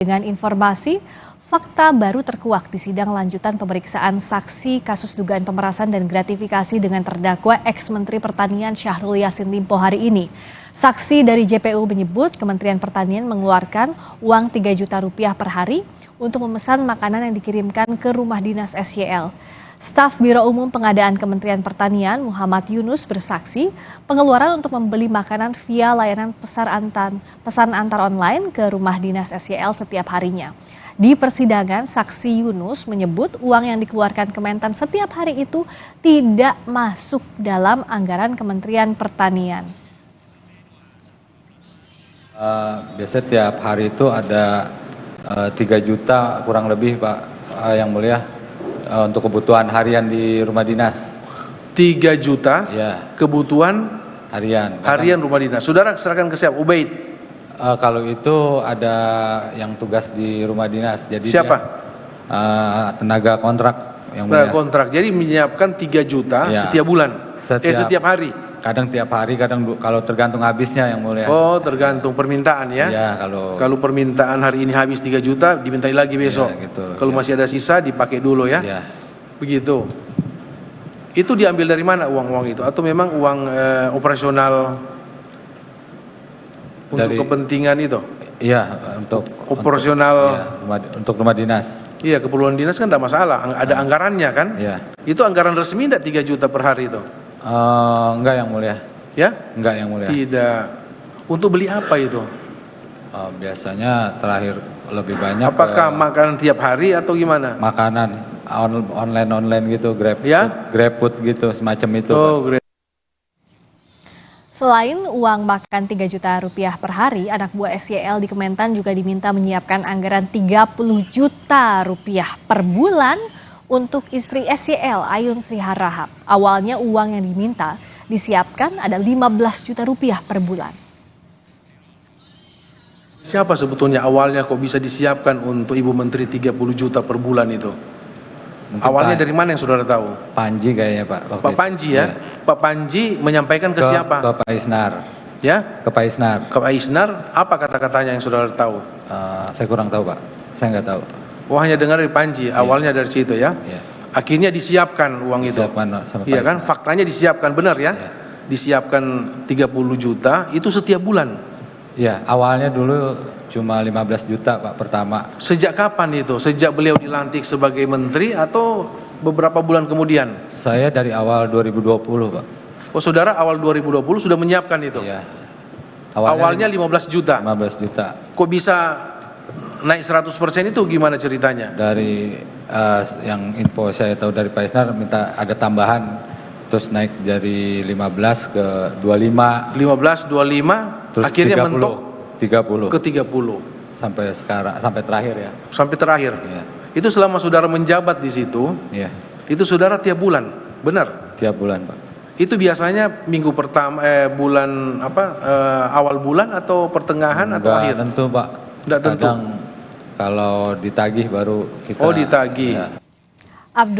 Dengan informasi, fakta baru terkuak di sidang lanjutan pemeriksaan saksi kasus dugaan pemerasan dan gratifikasi dengan terdakwa ex-Menteri Pertanian Syahrul Yassin Limpo hari ini. Saksi dari JPU menyebut Kementerian Pertanian mengeluarkan uang 3 juta rupiah per hari untuk memesan makanan yang dikirimkan ke rumah dinas SYL. Staf Biro Umum Pengadaan Kementerian Pertanian Muhammad Yunus bersaksi pengeluaran untuk membeli makanan via layanan pesan antar online ke rumah dinas SYL setiap harinya. Di persidangan, saksi Yunus menyebut uang yang dikeluarkan Kementan setiap hari itu tidak masuk dalam anggaran Kementerian Pertanian. Biasanya tiap hari itu ada 3 juta kurang lebih Pak yang mulia. Untuk kebutuhan harian di rumah dinas. 3 juta ya. Kebutuhan harian rumah dinas. Saudara serahkan ke siapa? Ubaid? Kalau itu ada yang tugas di rumah dinas. Jadi siapa? Tenaga kontrak yang tenaga kontrak. Jadi menyiapkan 3 juta ya. Setiap bulan? Setiap hari? Kadang tiap hari, kadang kalau tergantung habisnya yang mulia. Oh, tergantung permintaan ya? Iya, kalau permintaan hari ini habis 3 juta, dimintai lagi besok. Ya, gitu, kalau masih ada sisa, dipakai dulu ya? Ya. Begitu. Itu diambil dari mana uang-uang itu? Atau memang uang operasional untuk kepentingan itu? Iya, untuk operasional untuk rumah dinas. Iya, keperluan dinas kan tidak masalah, ada anggarannya kan? Iya. Itu anggaran resmi tidak 3 juta per hari itu? Enggak yang mulia. Ya? Enggak yang mulia. Tidak. Untuk beli apa itu? Biasanya terakhir lebih banyak. Apakah makanan tiap hari atau gimana? Makanan online gitu, GrabFood gitu, semacam itu. Oh, Selain uang makan 3 juta rupiah per hari, anak buah SYL di Kementan juga diminta menyiapkan anggaran 30 juta rupiah per bulan untuk istri SYL, Ayun Sri Harahap. Awalnya uang yang diminta disiapkan ada 15 juta rupiah per bulan. Siapa sebetulnya awalnya kok bisa disiapkan untuk Ibu Menteri 30 juta per bulan itu? Mungkin awalnya dari mana yang saudara tahu? Panji kayaknya Pak. Pak Panji ya? Pak Panji menyampaikan ke siapa? Ke Pak Isnar. Ya? Ke Pak Isnar. Ke Pak Isnar, apa kata-katanya yang saudara tahu? Saya kurang tahu Pak, saya nggak tahu. Oh, hanya dengar dari Panji, awalnya dari situ ya? Iya. Akhirnya disiapkan uang itu? Iya kan, faktanya disiapkan, benar ya? Iya. Disiapkan 30 juta, itu setiap bulan? Iya, awalnya dulu cuma 15 juta Pak pertama. Sejak kapan itu? Sejak beliau dilantik sebagai menteri atau beberapa bulan kemudian? Saya dari awal 2020 Pak. Oh, saudara awal 2020 sudah menyiapkan itu? Iya. Awalnya 15 juta? 15 juta. Kok bisa naik 100% itu gimana ceritanya? Dari yang info saya tahu dari Pak Isnar minta ada tambahan, terus naik dari 15 ke 25. 15, 25, terus akhirnya 30, mentok 30. Ke 30. Sampai sekarang, sampai terakhir ya. Sampai terakhir? Iya. Itu selama saudara menjabat di situ, iya. Itu saudara tiap bulan, benar? Tiap bulan Pak. Itu biasanya minggu pertama, bulan apa, awal bulan atau pertengahan atau akhir? Enggak tentu Pak. Enggak tentu. Kadang kalau ditagih baru kita. Oh, ditagih. Ya. Abdul